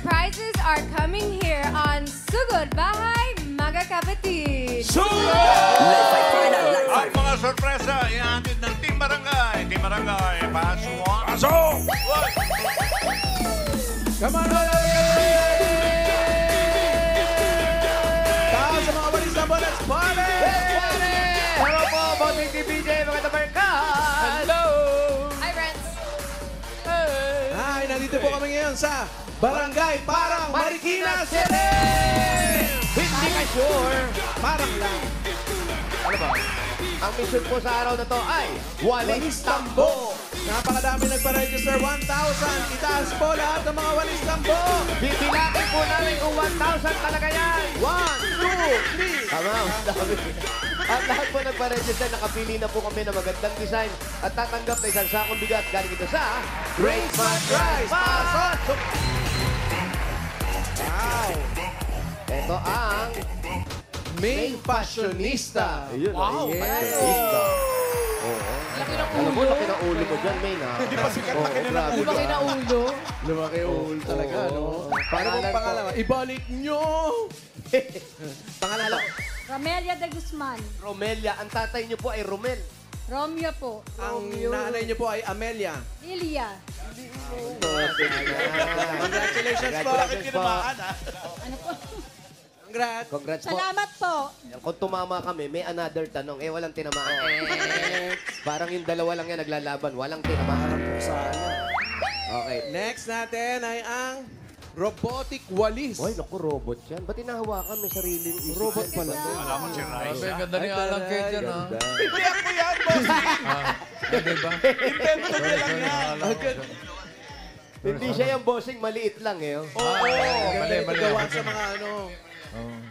surprises are coming here on Sugod Bahay Mga Kapatid. Ang mga sorpresa, ihatid ng Team Barangay. Team Barangay, pasok! Pasok! Come on, taas sa mga walis na let's party! Hello po, Bossing TPJ, mga tabarkas! Hello! Hi, friends. Hi, nandito po kami ngayon sa Barangay Parang Marikina City! Hindi ka sure. Parang lang. Ano ba? Ang mission po sa araw na to ay Walis Tambo. Napakadami nagpa-register, 1,000. Itaas po lahat ng mga walis tambo. Bibilangin po namin kung 1,000 talaga yan. 1, 2, 3. Tama, ang dami. At lahat po nagpa-register, nakapili na po kami ng magandang design at tatanggap na isang sakong bigat galing ito sa Great Smart Rice. Pasok! Wow. Ito ang Main fashionista. Ayun, Wow. yes. Fashionista. Oo. Alam mo, laki ng ulo mo dyan, May, na. Hindi pa sikat na kanya ng grabe ulo. ka. Lumaki na ulo. Lumaki ulo talaga, Oo. no? Paano Pangalan bang po? pangalan? Ibalik nyo! Pangalan lang. Romelia de Guzman. Romelia. Ang tatay niyo po ay Romel. Romeo po. Ang nanay niyo po ay Amelia. Lilia. Congratulations po. Congratulations po. Ano po? Congrats. Congrats po. Salamat po. Kung tumama kami, may another tanong. Walang tinamaan. Parang yung dalawa lang yan naglalaban. Walang tinamaan. Okay. Next natin ay ang robotic walis. Uy, naku, robot yan. Ba't hinahawakan? May sariling isip. Robot yan. pala to. Alam mo si Rice. Sabi, ganda ni Alan Kate yan, ha? Ganda. Hindi ako yan, boss. Hindi ba? Invento niya lang yan. Hindi siya yung bossing, maliit lang eh. Oh. Mali. Gawa sa mga ano,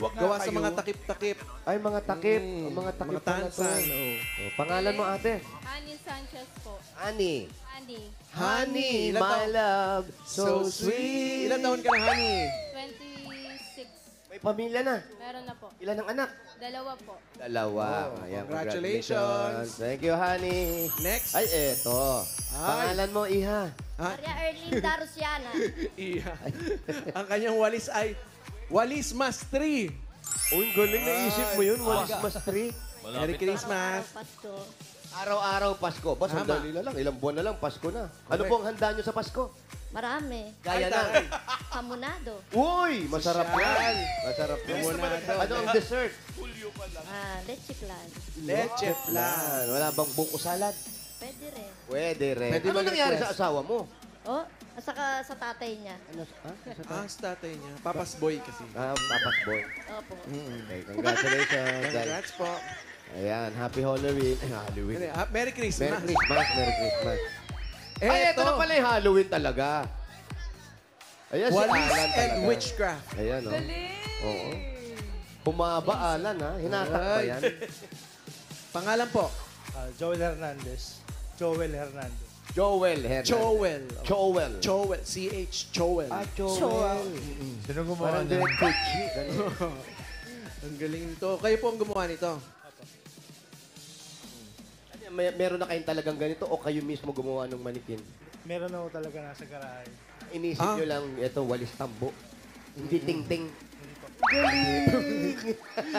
Wag gawa sa mga takip-takip. Ay, mga takip. Ang mga takip Mga pala to. tansan. Oh, pangalan mo, ate? Annie Sanchez po. Ani. Annie. Honey, Ilan my taon? love, so So sweet. Ilan taon ka na, honey? 26. May pamilya na. Meron na po. Ilan ang anak? Dalawa po. Dalawa. Oh, Ayan, congratulations. Thank you, honey. Next. Ay, eto. Pangalan mo, Iha. Ah, Maria Erlinda Rusiana. iya. Ang kanyang walis ay Walis Mas 3. Uy, galing naisip mo yun. Walis mas 3. Merry Christmas. Pasko. Araw-araw Pasko. Boss, ang Tama. dali na lang. Ilang buwan na lang, Pasko na. Ano po ang handa nyo sa Pasko? Marami. Gaya Ay, na. taray. Hamonado. Uy, masarap Sosyal. yan. Masarap yan. Ano ang dessert? Leche plan. Leche flan. Wala bang buko salad? Pwede rin. Pwede rin. Pwede Ano nangyari mag-request? sa asawa mo? Oh, saka sa tatay niya. Ano? Ah, sa tatay niya. Papas boy kasi. Papas boy. Opo. Okay, congratulations. Congrats po. Ayan, happy Halloween. Ay, Halloween. Merry Christmas. Merry Christmas, Merry Christmas. Ay, ito na pala yung Halloween talaga. Ayan si Walis Alan and talaga. witchcraft. Ayan, oh. Oo. Humaba, Alan, ha? Hinatak ba yan? Pangalan po? Joel Hernandez. Joel Hernandez. Joel Hernandez. Joel. Joel. Joel. C.H. Joel. Ah, Joel. Sino gumawa Parang niyan? direct Gucci. ganun. Ang galing nito. Kayo po ang gumawa nito. Meron na kayong talagang ganito o kayo mismo gumawa ng manikin? Meron ako talaga nasa garahe. Inisip nyo lang, ito, walis tambo. Hindi ting-ting.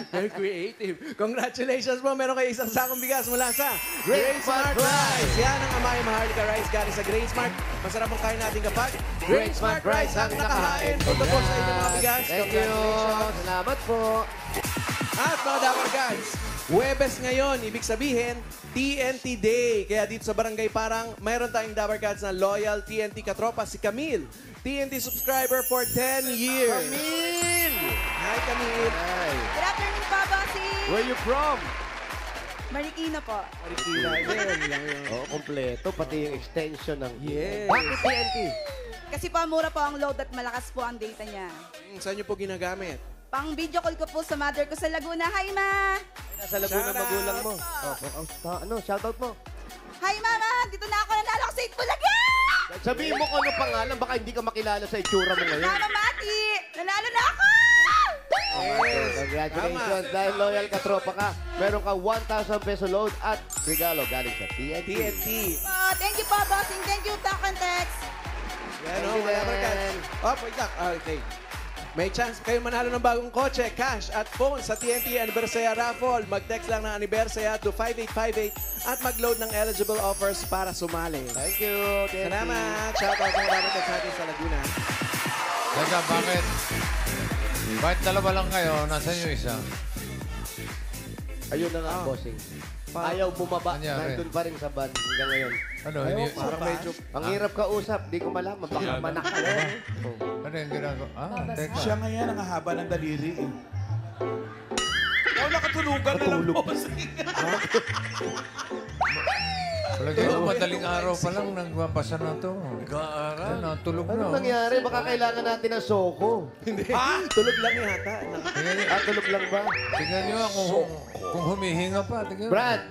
Very creative. Congratulations po. Meron kayo isang sakong bigas mula sa Great Smart Rice. Yan ang Amay Maharlika Rice galing sa Great Smart. Masarap ang kain natin kapag Great Smart Rice ang nakahain. Punta po sa inyong mga bigas. Thank you. Congratulations. Salamat po. At mga Dapper Gods, Huwebes ngayon, ibig sabihin, TNT Day. Kaya dito sa Barangay Parang, mayroon tayong Dapper Gods na loyal TNT katropa, si Camille. TNT subscriber for 10 years. Camille! Hi, Camille. Hi. Good afternoon po, Bossy. Where you from? Marikina po. Marikina. Yan lang yun. Oo, kompleto. Pati yung extension ng... Yes. Bakit TNT? Kasi po, mura po ang load at malakas po ang data niya. Saan niyo po ginagamit? Pang video call ko po sa mother ko sa Laguna. Hi, Ma! Nasa Laguna Shoutout. magulang mo. Ano, shoutout mo. Hi, Mama! Dito na ako nanalo ko sa Itbulaga! Sabihin mo kung ano pangalan, baka hindi ka makilala sa itsura mo ngayon. Mama Mati! Nanalo na ako! Congratulations. Dahil loyal ka, tropa ka. Meron ka 1,000 peso load at regalo galing sa TNT. TNT. Thank you po, bossing. Thank you, Talk and Text. Yan Thank o, you, mga Dapper Gods. Len. Oh, wait lang. Okay. May chance kayo manalo ng bagong kotse, cash at phone sa TNT Anniversary Raffle. Mag-text lang ng Anniversary to 5858 at mag-load ng eligible offers para sumali. Thank you, TNT. Salamat! Shoutout sa mga text natin sa Laguna. Teka, bakit? Bakit dalawa lang kayo? Nasaan yung isa? Ayun na nga, bossing. Ayaw bumaba. Nangyari? Nandun pa rin sa van hanggang ngayon. Ano? Ayaw, Hindi, parang medyo... Ang hirap kausap. Di ko malaman. Baka manak ka lang. ano yung ginagawa? Teka. Siya ngayon ang haba ng daliri eh. Ikaw nakatulugan na lang, bossing. Palagay ko, madaling araw pa lang nagbabasa na to. Nag-aaral. Natulog na. Ano nangyari? Baka kailangan natin ng soko. Hindi. Tulog lang yata. Tingnan niyo, Tulog lang ba? tingnan niyo kung humihinga pa. Tingnan. Brad!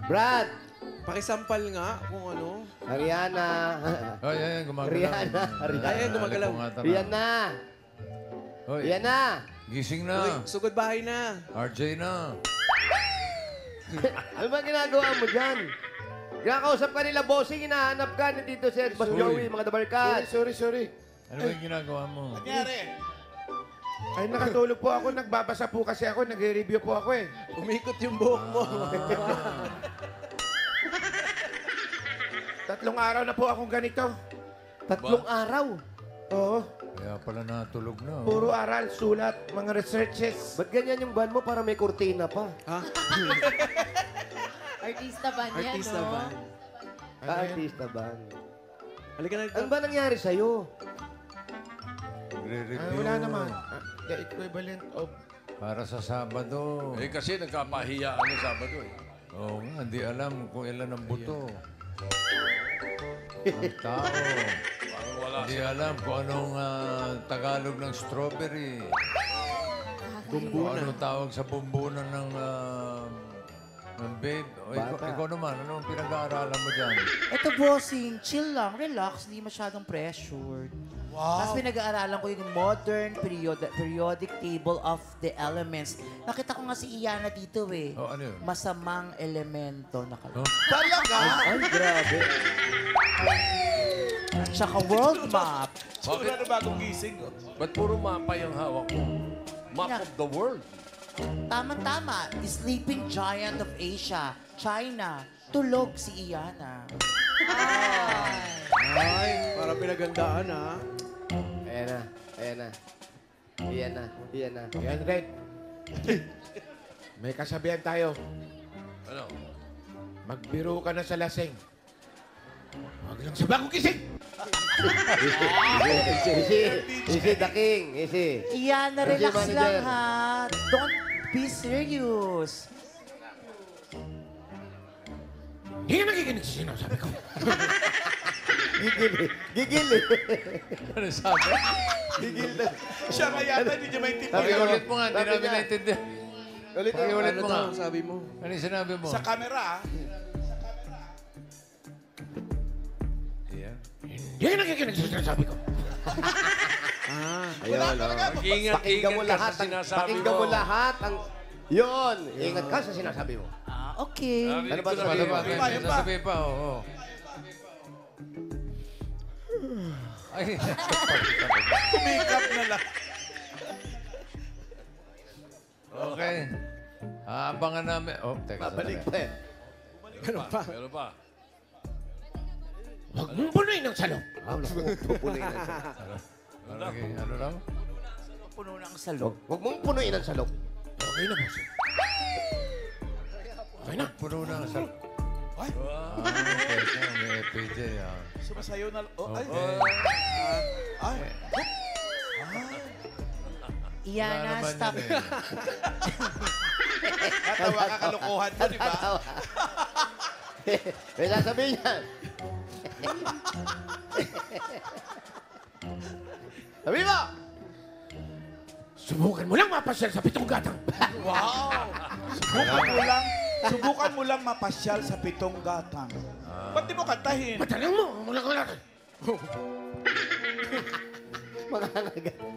Brad! Pakisampal nga kung ano. Ariana. Ay, ay, gumagalaw. Rihanna. Ay, gumagalaw. Rihanna. Hoy, Rihanna. gising Uy, na. sugod bahay na. RJ na. Ano ba ginagawa mo dyan? Kinakausap ka nila, bossing, hinahanap ka. Nandito si Boss Joey, mga dabarkat. Sorry. Ano ba yung ginagawa mo? Nangyari? Ay, nakatulog po ako. Nagbabasa po kasi ako. Nagre-review po ako eh. Umikot yung buhok mo. 3 araw na po akong ganito. 3 araw. Oo. Kaya pala natulog na. Oh. Puro aral, sulat, mga researches. Ba't ganyan yung van mo para may kurtina pa? Ha? Artista ba niya, Artista no? ba? Artista van. Halika na. Ano ba nangyari sa'yo? Nagre-review. Wala naman. The equivalent of... Para sa Sabado. Eh kasi nagkapahiyaan ng Sabado eh. Oo nga, hindi alam kung ilan ang buto. Ang tao. Parang wala Hindi alam kung anong Tagalog ng strawberry. Kung anong tawag sa bumbunan ng babe. O, ikaw naman, anong pinag-aaralan mo dyan? Ito, bossing, chill lang, relax, hindi masyadong pressured. Wow. Tapos pinag-aaralan ko yung modern periodic table of the elements. Nakita ko nga si Iyana dito eh. Oh, ano yun? Masamang elemento nakalagay. Huh? Talaga? Ay, grabe. At saka world map. Wala na bagong gising. Ba't puro mapa yung hawak mo? Map of the world. Tama-tama, the sleeping giant of Asia, China. Tulog si Iyana. Ay, para pinagandaan ha. Ayan na. Ayan na. Iyan na. Iyan na. Yan, Red. May kasabihan tayo. Ano? Magbiro ka na sa lasing. Huwag lang sa bagong gising. Easy the king. Easy. Iyana, Easy, relax manager. lang ha. Don't be serious. Hindi ka nakikinig sa sinasabi ko. Gigil eh. Gigil eh. Ano sabi? Gigil na. Siya nga yata, hindi niya maintindihan. Pakiulit mo nga, hindi Sabi namin niya. naintindihan. Ulit mo. Pakiulit Ano mo nga. daw sabi mo? Ano yung sinabi mo? Sa camera, ah. Iyan. Hindi ka nakikinig sa sinasabi ko. Ayun, Ingat, Pakinggan mo ingat ka lahat. sa sinasabi Pakinggan mo lahat. Yun. Ingat ka sa sinasabi mo. Okay. Ano ba Ano sabi mo? ba? Sasabihin pa, oo. Ay, Kumikap na lang. okay. Abangan namin. Oh, teka. Babalik pa eh. Meron pa. Meron pa. Huwag mong punuin ng salong. Pupunin na siya. Okay, ano raw? Puno ng salog. Huwag mong punuin ang salok. Okay na, boss. Okay na. Puno na sa... Ay. Teka, may FPJ. Sumasayo na. Oh, ay. Okay. Ay. Iyana, Wala naman stop. yan eh. Natawa ka kalokohan mo, di ba? May sasabihin niya. Sabi mo! Subukan mo lang mapasyal sa 7 gatang. Wow! Subukan mo lang mapasyal sa 7 gatang. Ba't di mo kantahin? Patalang mo! Mula.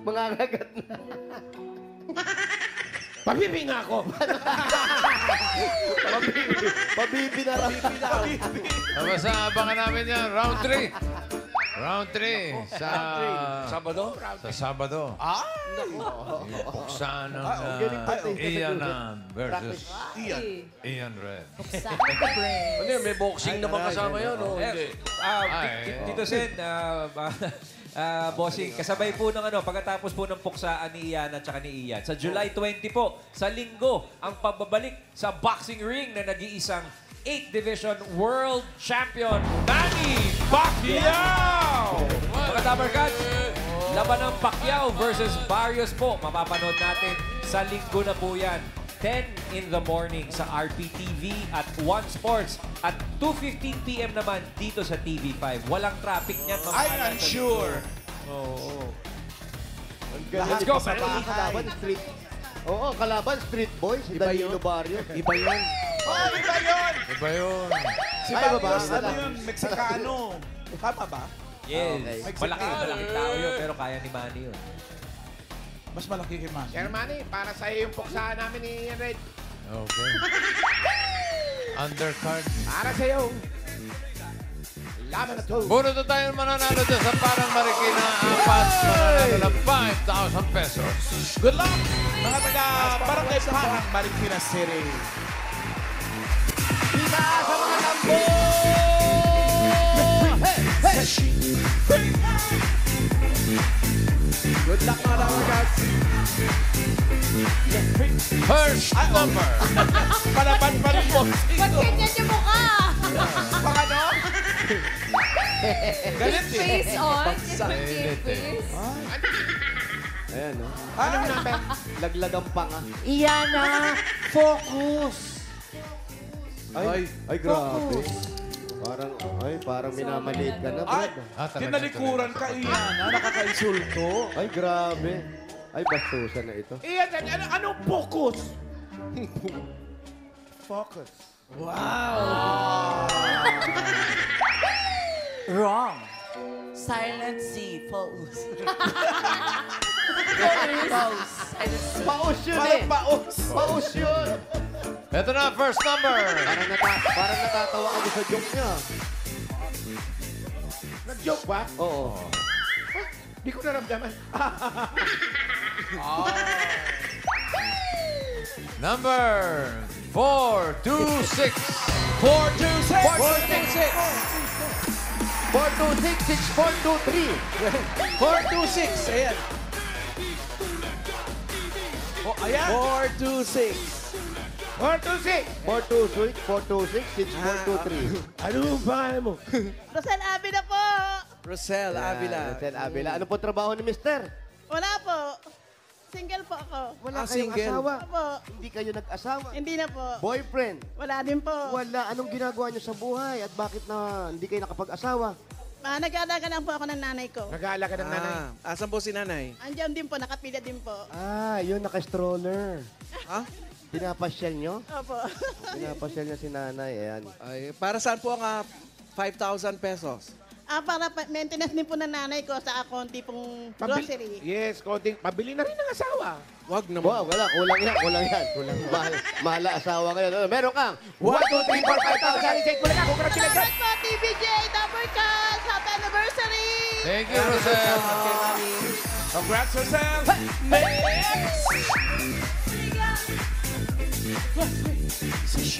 Mangangagat na. Pabibi nga ako! Pabibi na lang. Basta abangan namin yan. Round 3. Round 3 sa Sabado? sa Sabado. Yung buksan ng Ian versus Ian Red. Ano yun, may boxing naman kasama yun, o hindi? Tito Sen, bossing, kasabay po ng pagkatapos po ng puksaan ni Ian at saka ni Ian. Sa July 20 po, sa linggo, ang pagbabalik sa boxing ring na nag-iisang 8th Division World Champion, Manny Pacquiao! Mga Dabarkats, laban ng Pacquiao versus Barrios po. Mapapanood natin sa linggo na po yan. 10 in the morning sa RPTV at One Sports at 2:15 p.m. naman dito sa TV5. Walang traffic niyan. I'm unsure. Let's go, man. Kalaban, street. Oo, kalaban, street boys. Iba Danilo yun. Barrio. Iba yun. Iba yun! Iba yun. Si Ay, iba ba? Barrios, ano yun? Meksikano. Tama ba? Yes. Okay. Malaki tao yun, pero kaya ni Manny yun. Mas malaki kay Manny. Manny, para sa iyo yung puksaan namin ni Ian Red. Okay. Undercard. Para sa iyo. Laban na to. Bunot na tayo mananalo dyan sa parang Marikina 4. Mananalo ng 5,000 pesos. Good luck! Mga taga Barangay Parang, Marikina City. Kita sa mga tambo! Good luck mga Dabarkats. First number. Palaban pa ng boxing. Ba't ganyan yung mukha? Paano? Galit eh. Face on. Different Galit eh. face. Ayan, no? Anong number? Laglagang panga. Iyana, focus. Ay, grabe. Parang minamaliit ka na, Ay, Brad. kinalikuran ka iyan. Nakakaisulto. Ay, grabe. Ay, bastusan na ito. Ian, anong focus? Focus. Wrong. Silent C, focus. Paus yun Parang eh. paos. Paus yun. Ito na, first number. Parang natatawa ka doon sa joke niya. Nag-joke ba? Oo. Di ko naramdaman. Number 426. 426. 426. Ayan. Oh, ayan. 426. 426. 426, 6, 4, 2, 3. Ano ang pangalan mo? Rosel Abida po. Rosel Avila. Rosel Avila. Ano po trabaho ni Mister? Wala po. Single po ako. Wala kayong single. asawa. Opo. Hindi kayo nag-asawa. Hindi na po. Boyfriend. Wala din po. Wala. Anong ginagawa niyo sa buhay? At bakit na hindi kayo nakapag-asawa? Nag-aalaga lang po ako ng nanay ko. Nag-aalaga ng nanay. Asan po si nanay? Andiyan din po, nakapila din po. Ah, yun, naka-stroller. Ha? Pinapasyal nyo? Opo. Pinapasyal niya si nanay. Ayan. Ay, para saan po ang 5,000 pesos? Para maintenance din po ng nanay ko sa konti pong grocery. Yes, konting. Pabili na rin ng asawa. Wag naman. Wow, wala. Kulang yan. Mahala asawa ngayon. Ano, meron kang 1, 2, 3, 4, 5,000. Check mo lang ako. Congratulations. Salamat po, TVJ, Dabarkats! Happy anniversary! Thank you, Rosel. Congrats, Rosel. Next.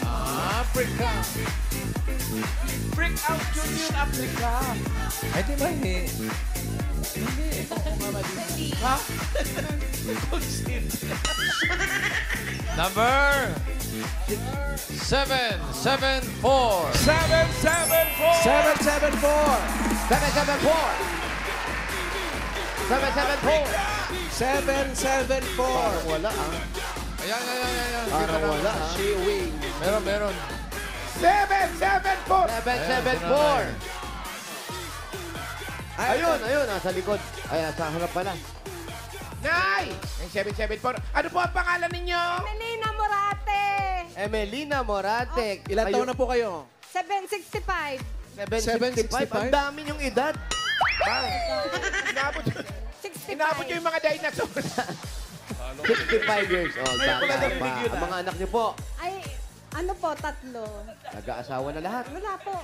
Africa. Break out Union Africa. Ay, di ba hindi? Ha? Number 774. 774. 774. Wala ah. Ayan. Parang wala ah. Meron. 774. 774. Ayun, nasa likod. Ay, sa harap pala. Nay! Yung 774. Ano po ang pangalan ninyo? Melina Morate. Emelina Morate. Ilan taon na po kayo? 765. 765. Ang dami yung edad. Inabot nyo yung mga dinosaurs. 65 years old. Ngayon ko lang Bata narinig pa. yun, Ang mga anak niyo po. Ay, Ano po, 3. Nag-aasawa na lahat. Wala po.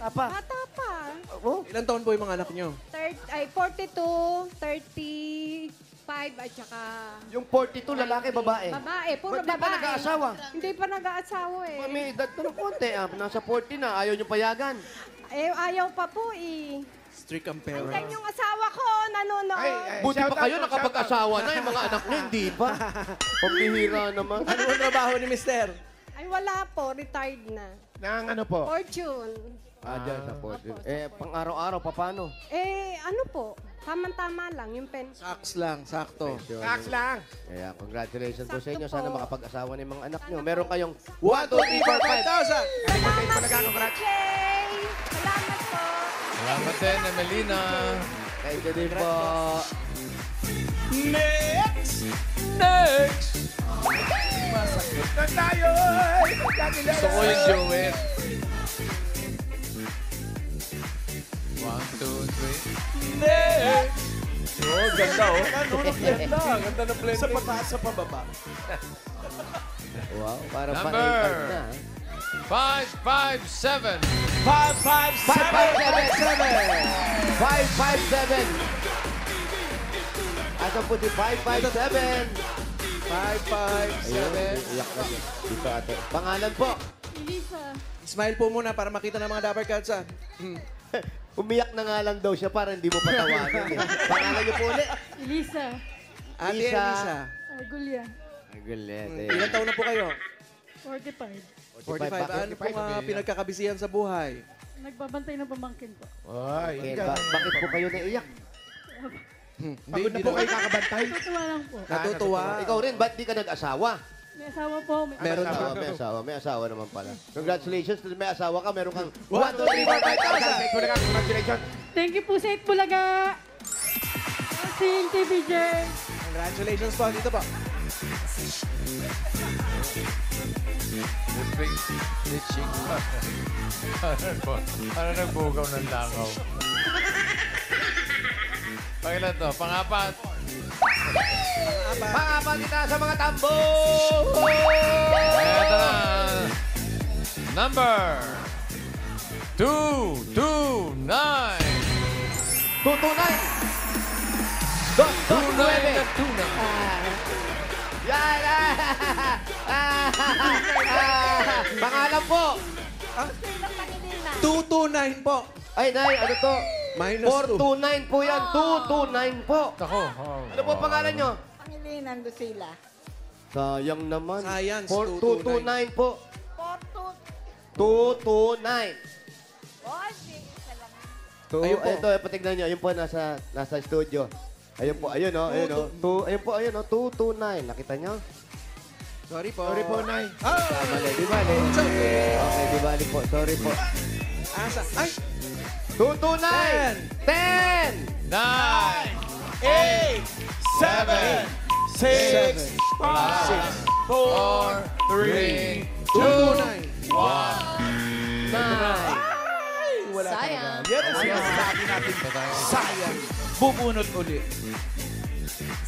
Apa? Bata pa. Oh. Ilan taon po yung mga anak nyo? 42, 35, at saka... Yung 42, lalaki, babae. Babae, puro Ba't di pa babae. nag-aasawa? Hindi pa nag-aasawa eh. May edad na ng konti. Nasa 40 na. Ayaw niyo payagan. Eh, ayaw pa po eh. Strict ang parents. Hanggang yung asawa ko, nanonood. Buti pa kayo nakapag-asawa na. Yung mga anak niyo, hindi pa. Pambihira naman. Ano ang trabaho ni Mister? Ay, wala po. Retired na. Nang ano po? Fortune. Dyan sa 40. Pang araw-araw, paano? Eh, ano po? Tamang-tama lang yung pension. Saks lang, sakto. Tax lang. Kaya congratulations po sa inyo. Sakto Sana po. makapag-asawa ng mga anak niyo. Meron kayong 1, 2, 3, 4, 5,000. Salamat, Jay! Salamat po. Salamat din, Emelina. Thank you din po. Next! Next! Masakit na tayo! Gusto ko yung duet. 1, 2, 3. Next! Oh, ganda oh. Ganda ng blending. Sa pataas, sa pababa. Wow, parang Number pa-8 na. 557. 557! 557! Ito po si 557. 557. Iyak ka din. Dito ate. Pangalan po. Elisa. Smile po muna para makita ng mga Dapper Cats, ha? Umiyak na nga lang daw siya para hindi mo patawagan. Pangalan niyo po ulit. Elisa. Ate Lisa. Elisa. Argulia. Ang gulit eh. Ilan taon na po kayo? 45. 45. Ano po mga pinagkakabisihan sa buhay? Nagbabantay ng pamangkin po. Ay, Bakit po kayo naiyak? pagod na po kayo kakabantay. Natutuwa lang po. Natutuwa. Ikaw rin, ba't di ka nag-asawa? May asawa po. Meron na. May asawa. May asawa naman pala. Congratulations. May asawa ka. Meron kang 1, 2, 3, 4, 5,000. Congratulations. Thank you po sa Itbulaga. Sing TVJ. Congratulations po. Dito po. Pitching. Ano nagbugaw ng langaw? Pangilan to? Pangapat. Pangapat kita sa mga tambo! Ito na. Number 229. 229! 229! Yan! Pangalan po! 229 po. Ay, Nay, ano to? Minus 429 po yan. 229 po. Ako. Ano po pangalan nyo? Pangilinan Lucila. Sayang naman. Science, 229 po. 229. Ayun po. Ito, patignan nyo. Ayun po, nasa studio. Ayun po, ayun o. Ayun po, ayun o. 229. Nakita nyo? Sorry po. Sorry po, Nay. Mali, di bali. It's okay. Okay, di bali po. Sorry po. Asa? Ay! 229! 10! 9, 8, 7, 6, 5, 4, 3, 229. 9! Wala Sayang. Yan ang sinasabi natin. Sayang. Bubunot ulit.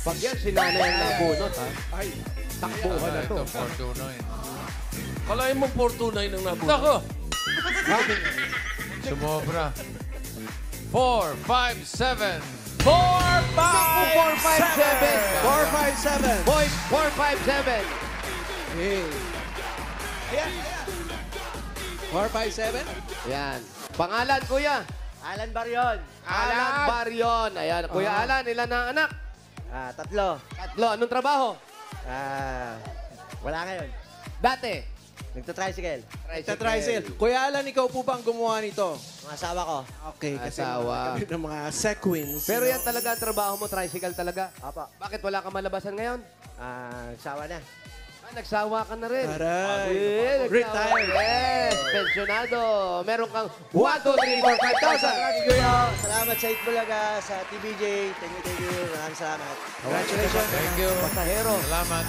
Pag yan, sinanay ang nabunot, ha? Ay, Takbuhan na to. Ito, 429. Kalahin mo 429 ang nabuhay. Ako! Sumobra. 4, 5, 7. 457! 457. Boys, 457! Hey. ayan. 457? Yan. Pangalan, kuya? Alan Baryon. Alan Baryon. Ayan, kuya Alan, ilan ang anak? 3. 3. Anong trabaho? Wala ngayon. Dati. Nagtatricycle. Tricycle. Kuya Alan, ikaw po ba ang gumawa nito? Mga asawa ko. Okay, kasi Asawa. kami ng mga sequins. Pero yan talaga ang trabaho mo, tricycle talaga. Apa. Bakit wala ka malabasan ngayon? Asawa na. Nagsawa ka na rin. Aray. Nagsawa. Retired. Yes, pensionado. Meron kang 1, 2, 3, 4, 5,000. Kuya, salamat sa Itbulaga, sa TVJ. Thank you. Maraming salamat. Congratulations. Thank you. Pasahero. Salamat.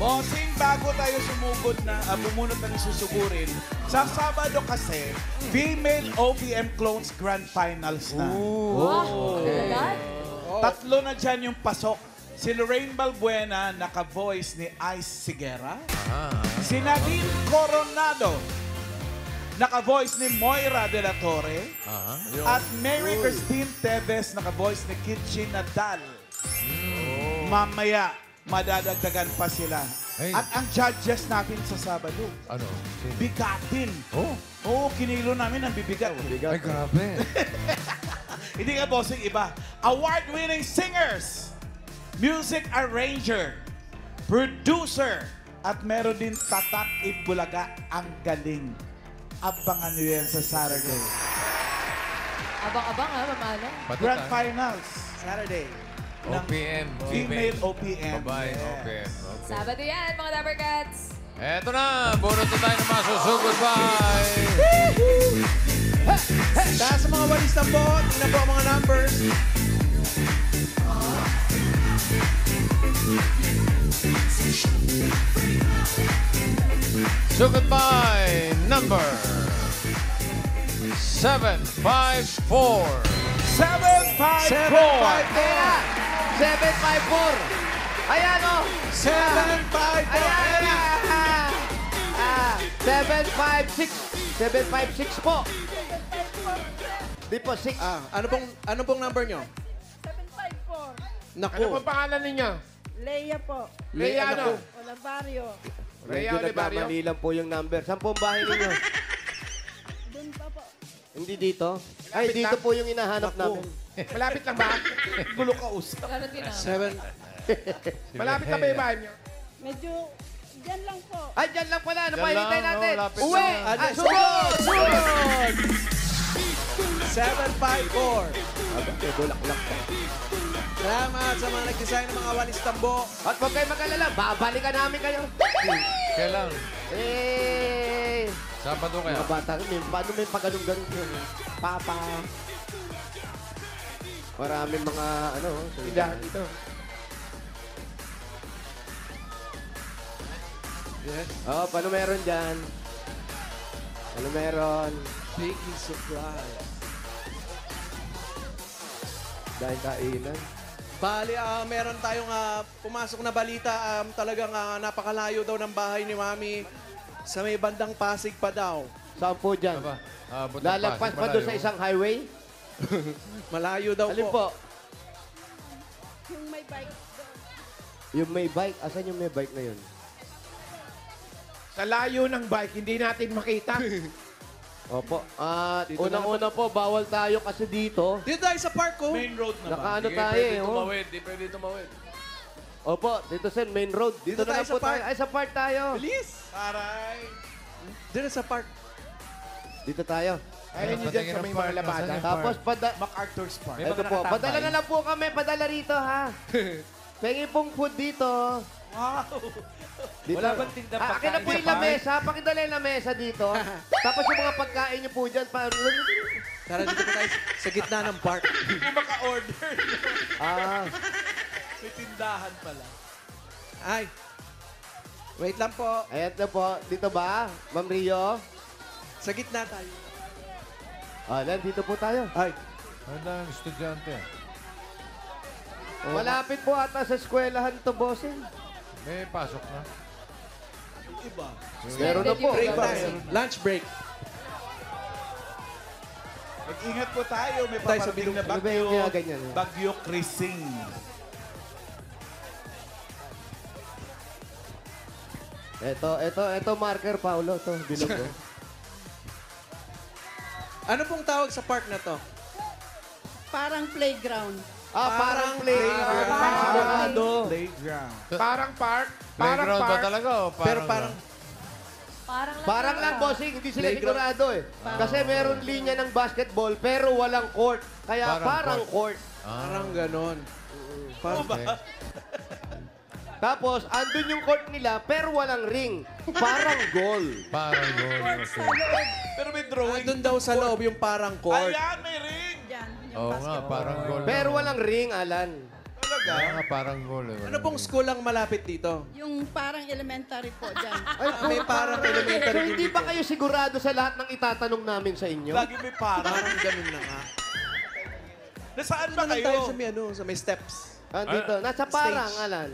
Bossing, bago tayo sumugod na, bumunot ng susugurin, sa Sabado kasi, Female OPM Clones Grand Finals na. Okay. 3 na dyan yung pasok Si Lorraine Balbuena, naka-voice ni Ice Siguera. Si Nadine Coronado, naka-voice ni Moira de la Torre. At Mary Christine Tevez, naka-voice ni Kitchi Nadal. Mamaya, madadagdagan pa sila. Hey. At ang judges natin sa Sabado, Ano? Sino? bigatin. Oh. Oo, kinilo namin ang bibigat. Ay, grabe. Hindi nga bossing iba. Award-winning singers, music arranger, producer, at meron din Tatak Ibulaga. Ang galing. Abangan nyo yan sa Saturday. Abang-abang ha, mamala. Grand Finals. Saturday. OPM. Female OPM. Babae, Yes. OPM. Okay. Sabado yan, mga Dapper Cats. Eto na, bunot na tayo ng mga susugod. Bye! Dahil sa mga walista po, tingnan po ang mga numbers. Sugod by number 754. 754. 754. Ayan o. 754. Ayan. 756. 756 po. Di po, 6. Ano pong number nyo? 754. Naku. Ano pangalan ninyo? Leia po. Leia ano? Olabario. Medyo nagkamali lang po yung number. Saan po ang bahay ninyo? Doon pa po. Hindi dito? Ay, dito po yung hinahanap namin. Malapit lang ba? Gulo ka usap. Lalo din ah. 7. Malapit lang ba yung bahay niyo? Medyo, dyan lang po. Ay, dyan lang pala. Ano Dyan pa hinintay lang, natin? oh, lapit Uwi! lang. Ah, sunod! Sunod! 754. May bulaklak pa. Salamat sa mga nag-design ng mga walis tambo. At huwag kayo mag-alala, babalikan namin kayo. Kailan? Eh! Sabado kaya? Mga bata, paano may pagganong-ganong yun? Papa. Maraming mga, ano, Tindahan dito. Yes. Oh, paano meron dyan? Ano meron? Baking supply. Dahil kainan. Bali, meron tayong pumasok na balita. Talagang napakalayo daw ng bahay ni Mami. Sa may bandang Pasig pa daw. Saan po dyan? Aba, abot ng Lalagpas Pasig, pa doon sa malayo. isang highway? Malayo daw Alin po. po? Yung may bike doon. Yung may bike. Asan yung may bike na yun? Sa layo ng bike, hindi natin makita. Opo. At Dito na unang-una po, bawal tayo kasi dito. Dito tayo sa park ko. Main road na ba? Nakaano tayo eh. Oh. Di pwede tumawid. Opo, dito sa main road. Dito, Dito na tayo lang po sa park. tayo. Ay, sa park tayo. Bilis. Aray. Dito sa park. Dito tayo. Ayun nyo dyan sa may mga labada. Tapos, MacArthur's Park. May ito mga po, nakatambay. padala na lang po kami. Padala rito, ha? Pengi pong food dito. Wow. Dito. Wala bang tindang Akin na pagkain po sa yung park? lamesa. Pakidala yung lamesa dito. Tapos yung mga pagkain nyo po dyan. Tara, dito po tayo sa gitna ng park. Kung maka-order. Ah, May tindahan pala. Ay. Wait lang po. ayan na po. Dito ba, Ma'am Rio? Sa gitna tayo. Ah, dito po tayo. Ay. Ano ang estudyante? Malapit po ata sa eskwelahan to, bossing. May pasok na. Iba. Meron na po. Break tayo. Lunch break. Mag-ingat po tayo. May Tayo sa paparating na Ano ba yung bagyo. ginaganyan? Bagyo Krising. Ito marker, Paulo. Ito, bilog. Oh. Ano pong tawag sa park na to? Parang playground. Parang playground. Playground. Parang park. Parang Playground ba park. talaga o parang Pero parang... Parang lang, bossing. Hindi sila sigurado eh. Kasi meron linya ng basketball, pero walang court. Kaya Parang parang court. Parang ganon. Parang Okay. Tapos, andun yung court nila, pero walang ring. Parang goal. Parang goal. Sa Okay. loob. Pero may drawing. Doon daw sa loob yung parang court. Ayan, may ring. Dyan. Yung Oo nga, basketball. parang goal. Pero walang ring, Alan. Talaga. Kaya nga parang goal. Eh. Ano pong school ang malapit dito? Yung parang elementary po dyan. May parang elementary So, din hindi dito. ba kayo sigurado sa lahat ng itatanong namin sa inyo? Lagi may parang. Parang ganun na nga. Nasaan ba Ano tayo kayo? sa may, sa may steps? Andito, nasa parang, Alan.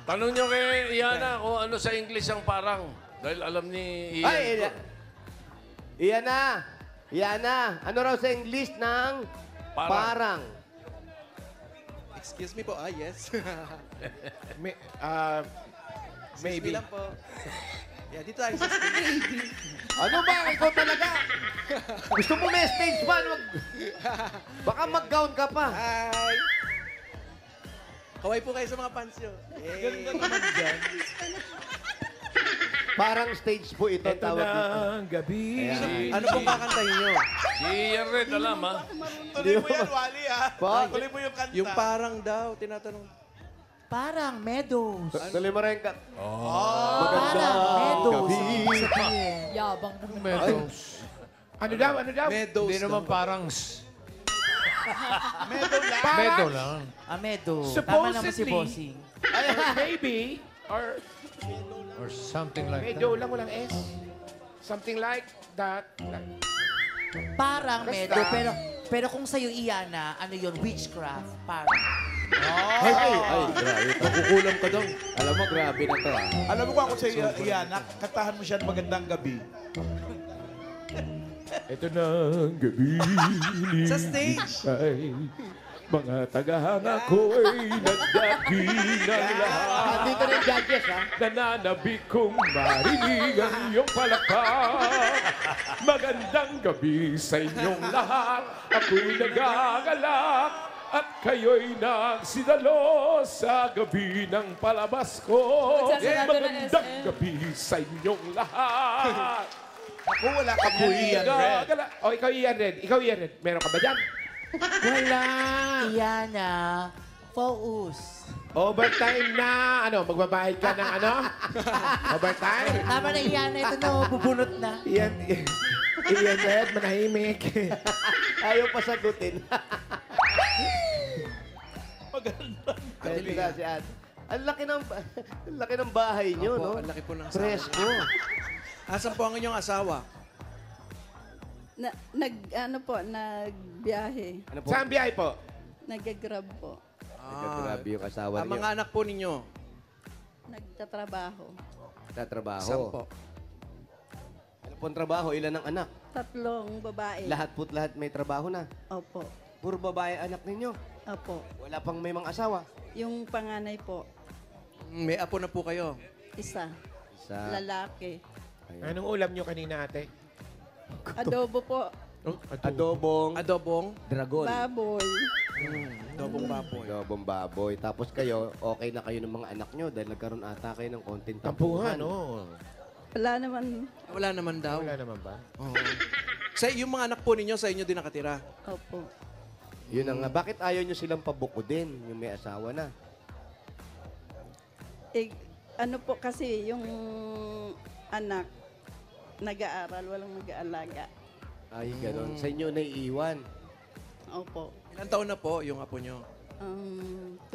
Tanong nyo kay Iana kung ano sa English ang parang. Dahil alam ni Ian. Ay, Iana, ano raw sa English ng parang? Excuse me po. Yes. Maybe. Lang po. Yeah, dito tayo sa stage. Ano ba? Ikaw talaga? Gusto mo may stage ba? Baka mag-gown ka pa. Hi! Kaway po kayo sa mga fans nyo. Ganda naman dyan. Parang stage po ito. Ito tawag dito. na ang gabi. Ano pong kakantahin nyo? Si Ian Red, alam ha? Tuloy mo yan, Wally, ha? Pa? Tuloy mo yung kanta. Yung parang daw, tinatanong. Parang meadows. Tuloy mo rin ka. Parang meadows. Yabang naman. Meadows. Ano daw? Meadows. Hindi naman daw. parang... Meadow lang. Meadow lang. Meadows. Tama naman si Supposedly. Bossing. Maybe, or Or something like medyo that. lang walang S. Something like that. Parang Basta. meadow, pero kung sa'yo, Iana, ano yun, witchcraft. Parang. Ay, grabe. Makukulam ka daw. Alam mo, grabe na to. Alam mo kung ako sa Iana, kantahan mo siya ng magandang gabi. Ito na ang gabi. Sa stage. Ay, mga tagahanga ko'y nagdating ng lahat. Andito na yung judges, ha? Nananabik kong marinig ang iyong palakpak. Magandang gabi sa inyong lahat. Ako'y nagagalak at kayo'y nagsidalo sa gabi ng palabas ko. Magsasarado ng Magandang SM. gabi sa inyong lahat. Ako, wala ka po Ian Red. O, ikaw Ian Red. Ikaw Ian Red. Meron ka ba dyan? Wala. Iana, focus. Overtime na. Ano, magbabayad ka ng ano? Overtime? Tama na, Iana. Ito na, bubunot na. Ian Red, manahimik. Ayaw pa sagutin. Maganda. Ito na si Ad. Ang laki ng bahay nyo, no? Ang laki po ng asawa. Presko. Asan po ang inyong asawa? Nagbiyahe. Ano po? Saan biyahe po? Nag-grab po. Grabe yung asawa Ang niyo. mga anak po ninyo? Nagtatrabaho. Tatrabaho. Saan po? Ano pong trabaho? Ilan ang anak? 3 babae. Lahat may trabaho na. Opo. Puro babae anak ninyo. Opo. Wala pang may mga asawa. Yung panganay po, May apo na po kayo. isa. Lalaki. Anong ulam nyo kanina, ate? Adobo po. Adobong dragon. Baboy. Adobong baboy. Adobong baboy. Tapos kayo, okay na kayo ng mga anak nyo dahil nagkaroon ata kayo ng konting Tampuhan, no? Wala naman. Wala naman daw. Wala naman ba? Oo. Sa yung mga anak po ninyo, sa inyo din nakatira. Opo. Yun ang nga. Bakit ayaw nyo silang pabukudin yung may asawa na? Ano po kasi yung anak nag-aaral, walang mag-aalaga. Ay, ganon. Sa inyo naiiwan. Opo. Ilang taon na po yung apo nyo? 12.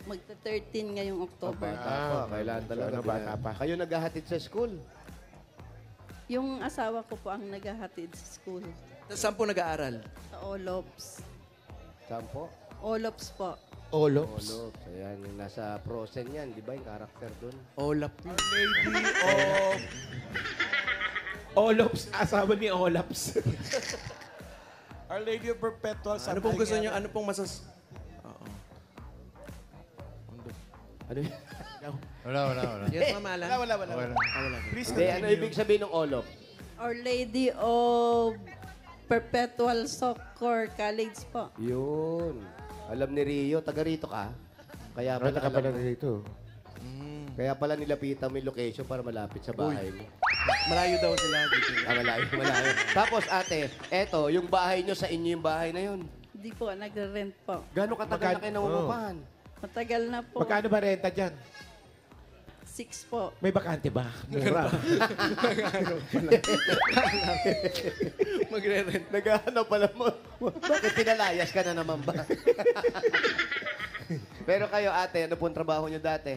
Magta-13 ngayong October. Bata pa. Kailangan talaga. bata pa. Kayo naghahatid sa school. Yung asawa ko po ang naghahatid sa school. Saan po nag-aaral? Sa Olops. Saan po? Olops po. Olops. Olops. Ayan, yung nasa Frozen yan. Di ba yung karakter doon? Olap. Lady of... Olops. Asawa ni Olaps. Our Lady of Perpetual. Ano pong gusto nyo? Ano pong Oo. Ano yun? Wala. Yes, Mama Alan? Wala. Wala. Please Hindi, ano continue. ibig sabihin ng Olop? Our Lady of Perpetual Soccer College po. Yun. Alam ni Rio, taga rito ka. Kaya pala, Rata ka pala rito. Kaya pala nilapitan mo yung location para malapit sa bahay mo. Malayo daw sila dito. Malayo. Tapos ate, eto, yung bahay nyo, sa inyo yung bahay na yun. Hindi po, nagre-rent po. Gano'ng katagal na kayo nangungupahan? Matagal na po. Magkano ba renta dyan? 6 po. May bakante ba? Mura. Magre-rent. Naghahanap pala mo. Bakit pinalayas ka na naman ba? Pero kayo ate, ano pong trabaho nyo dati?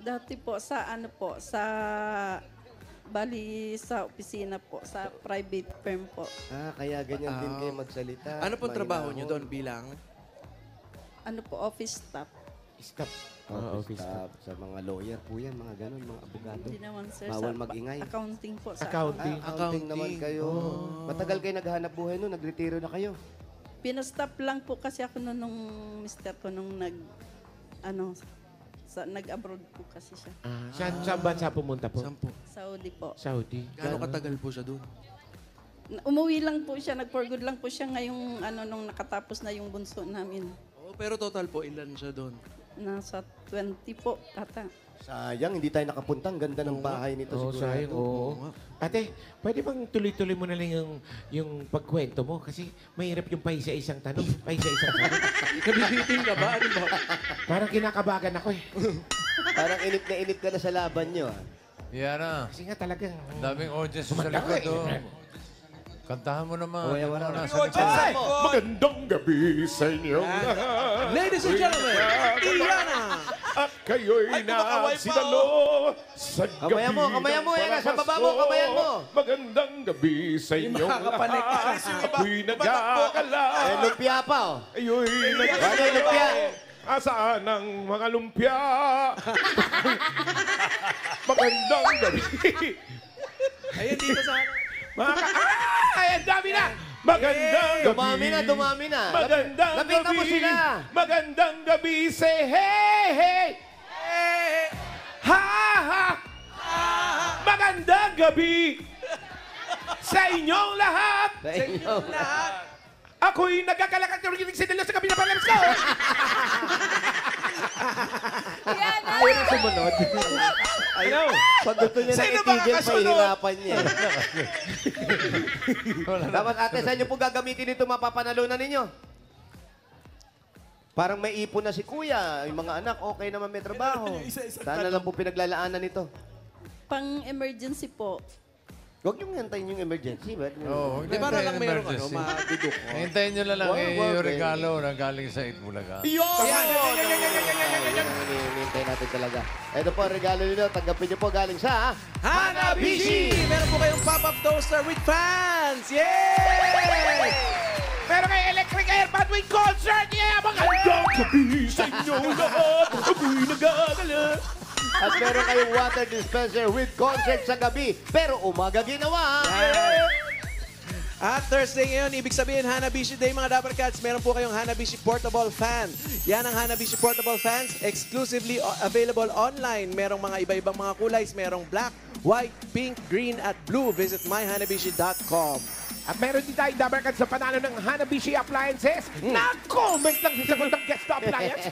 Dati po sa bali sa opisina po, sa private firm po. Kaya ganyan din kayo magsalita. Ano pong trabaho nyo doon bilang? Ano po, office staff. Stop. Office staff. Sa mga lawyer po yan, mga ganun, mga abogado. Hindi naman, sir. Bawal sa mag-ingay. accounting po. Sa Accounting. Accounting naman kayo. Matagal kayo naghahanap buhay nun, nagretiro na kayo. Pinastop lang po kasi ako noon nung mister ko nung nag-abroad po kasi siya. Saan bansa pumunta po? Saan po? Saudi po. Saudi. Gano'ng katagal po siya doon? Umuwi lang po siya, nag-for good lang po siya ngayong nung nakatapos na yung bunso namin. Oh, pero total po, ilan siya doon? Nasa 20 po, ata. Sayang, hindi tayo nakapunta. Ang ganda ng bahay nito Oo, sigurado. sayang. Oo. Ate, pwede bang tuloy-tuloy mo na lang yung pagkwento mo? Kasi mahirap yung paisa-isang tanong. Paisa-isang tanong. Nabibitin ka ba? Ano ba? Parang kinakabagan ako eh. Parang inip na inip ka na sa laban nyo. Yana, Kasi nga talagang... daming audience sa likod. Oh. Kantahan mo naman. Oh, Yung wala. mga nasa Audience likod. mo! Magandang gabi sa inyo. Ladies and gentlemen, Iyana! At kayo'y nasidalo sa gabi Kamaya mo, Yana, sa baba mo, kamayan mo. Magandang gabi sa inyo. Ako'y nagagala. Lumpia pa, oh. Ayo'y Ano yung lumpia? Asaan ang mga lumpia? Magandang gabi. Ayun, dito sa Ay, ang dami na! Magandang gabi. Dumami na. Magandang Lapitan gabi. mo sila. Magandang gabi. Say hey, hey. Ha, ha. Magandang gabi sa inyong lahat. Sa inyong lahat. Ako'y nagkakalakat ng rinig sinila sa gabi na palalas ko. Ayaw na sumunod. Ayaw. Pag gusto niya na itigil, pahihirapan niya. Dapat ate, saan niyo po gagamitin ito, mapapanalunan ninyo? Parang may ipon na si kuya. Yung mga anak, okay naman may trabaho. Saan na lang po pinaglalaanan ito? Pang-emergency po. Huwag niyong hintayin yung emergency. Oo, Di ba lang mayroon madudok? Hintayin nyo na lang yung regalo na galing sa Itbulaga. Hinintay natin talaga. Ito po, regalo nyo. Tanggapin niyo po galing sa Hanabishi! Meron po kayong pop-up toaster with fans! Yay! Meron kayo electric air pathway concert. Yeah! Magandang gabi sa inyong lahat. Ako'y nagagala. At meron kayong water dispenser with concert sa gabi, pero umaga ginawa. At Thursday ngayon, ibig sabihin Hanabishi Day mga Dapper Cats. Meron po kayong Hanabishi Portable Fan. Yan ang Hanabishi Portable Fans, exclusively available online. Merong mga iba-ibang mga kulay. Merong black, white, pink, green, at blue. Visit myhanabishi.com. At meron din tayong Dapper Cats sa panalo ng Hanabishi Appliances. Na-comment lang sa sagundang guest appliance.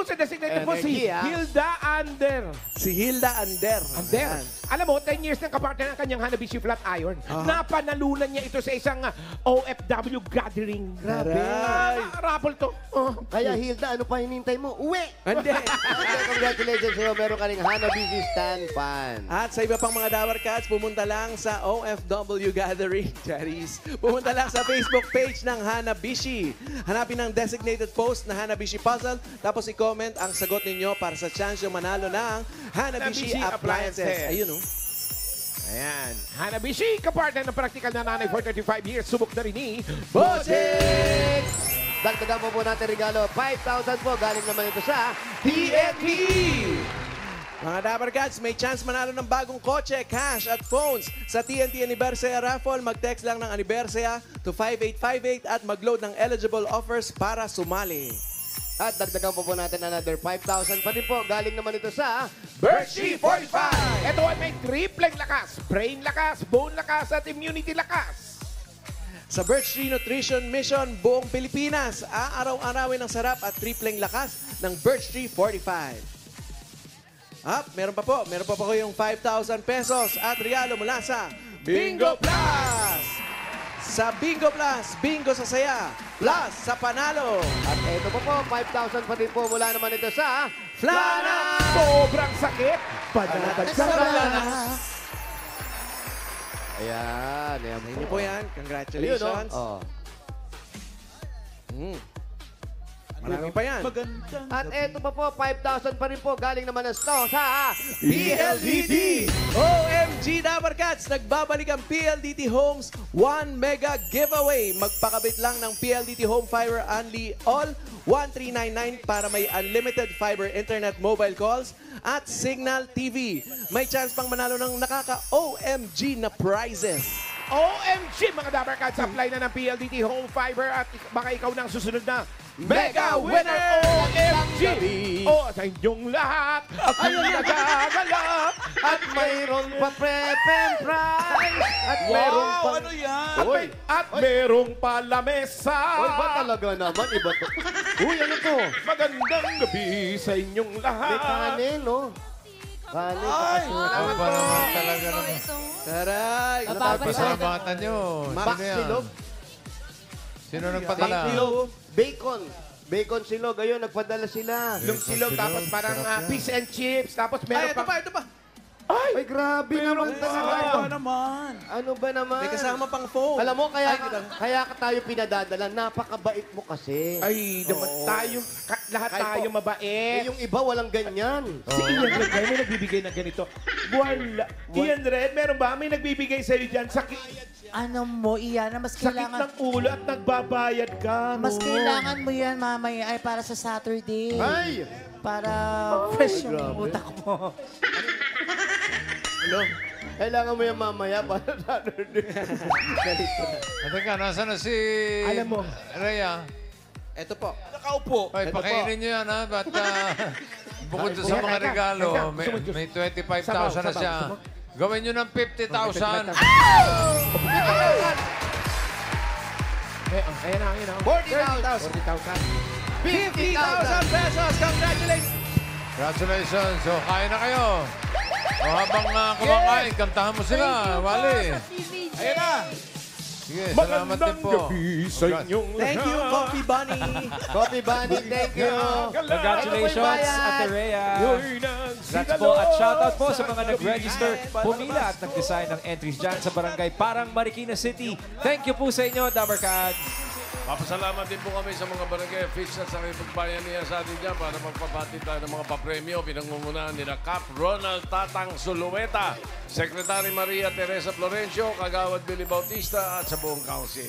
Sa designated po si Hilda Ander. Si Hilda Ander. Ander. Alam mo, 10 years ng kapartner ng kanyang Hanabishi Flat Iron. Napanalunan niya ito sa isang OFW gathering. Grabe. Raffle to. Kaya Hilda, ano pa hinintay mo? Uwi! Hindi. Congratulations sa'yo. Meron ka ring Hanabishi stand fan. At sa iba pang mga Dapper Cats, pumunta lang sa OFW gathering. Charis. Pumunta lang sa Facebook page ng Hanabishi. Hanapin ang designated post na Hanabishi Puzzle. Tapos i-comment ang sagot ninyo para sa chance yung manalo ng Hanabishi Appliances. Ayun, oh. Ayan. Hanabishi, kapartner ng practical na nanay for 35 years. Subok na rin ni Bossing! Dagdagan po natin regalo. 5,000 po. Galing naman ito sa TNT! Mga Dapper Cats, may chance manalo ng bagong kotse, cash at phones. Sa TNT Anniversary Raffle, mag-text lang ng Anniversary to 5858 at mag-load ng eligible offers para sumali. At dagdagan po natin another 5,000 pa din po. Galing naman ito sa Birchie 45! Ito ay may tripleng lakas. Brain lakas, bone lakas, at immunity lakas. Sa Birch Tree Nutrition Mission, buong Pilipinas, aaraw-arawin ang sarap at tripleng lakas ng Birch Tree 45. Meron pa po yung 5,000 pesos at regalo mula sa Bingo Plus! Sa Bingo Plus, bingo sa saya, plus sa panalo. At ito po 5,000 pa din po mula naman ito sa Flana! Sobrang sakit, panatag sa Flana. Ayan. Hindi po yan. Congratulations. Ayun, Marami pa yan. At eto pa po, 5,000 pa rin po. Galing naman sa PLDT! OMG Dapper Cats! Nagbabalik ang PLDT Homes 1 Mega Giveaway. Magpakabit lang ng PLDT Home Fiber Only All 1399 para may unlimited fiber internet mobile calls at Signal TV. May chance pang manalo ng nakaka-OMG na prizes. OMG, mga Dabber Cats, apply na ng PLDT Home Fiber at baka ikaw na ang susunod na Mega Winner OMG! O sa inyong lahat, ay nagagalak At mayroon pa prep prize. At mayroon pa... Ano yan? at merong pa lamesa. Oy, ba talaga naman? Iba to. Uy, ano to? Magandang gabi sa inyong lahat. May kanin, no? Kanin, pakasukan. Ano ba naman talaga naman? Taray! Pasalamatan nyo. Box Sino yan? silog. Sino nagpadala? Bacon. Bacon silog. Ayun, nagpadala sila. Yung silog, tapos parang fish and chips, tapos meron Ay, ito pa. Ay, grabe naman talaga. Ano naman? Ano ba naman? May kasama pang phone. Alam mo, kaya ka tayo pinadadala. Napakabait mo kasi. Ay, naman tayo, lahat Kahit tayo po. mabait. Yung iba, walang ganyan. Si Ian Red, may nagbibigay ng ganito. Wala. Ian Red, meron ba? May nagbibigay sa'yo dyan. Ano mo, Iyana, mas Sakit kailangan... ng ulo at nagbabayad ka. Mas no? kailangan mo yan mamaya ay para sa Saturday. Ay! Para fresh yung utak mo. Ano? Kailangan mo yung mamaya para Saturday. Teka, nasa na si... Alam mo. Rhea? Ito po. Nakaupo. Ay, pakainin nyo yan, ha? Ba't bukod doon sa mga regalo, may 25,000 na siya. Gawin nyo ng 50,000. Ayan na. 40,000. 50,000 pesos. Congratulations! Congratulations. So, kain na kayo. O habang kumakain, kantahan mo sila. Wally. Ayan na. Sige, salamat din po. sa inyong Thank you, Coffee Bunny. Coffee Bunny, thank you. Congratulations, Ate Rhea. Congrats po at shoutout po sa mga nag-register, pumila at nag-design ng entries dyan sa barangay Parang Marikina City. Thank you po sa inyo, Dabber Cats. Papasalamat din po kami sa mga barangay officials sa pagbayanihan sa atin dyan para magpapati tayo ng mga papremyo. Pinangungunahan nila Cap Ronald Tatang Sulueta, Secretary Maria Teresa Florencio, Kagawad Billy Bautista at sa buong council.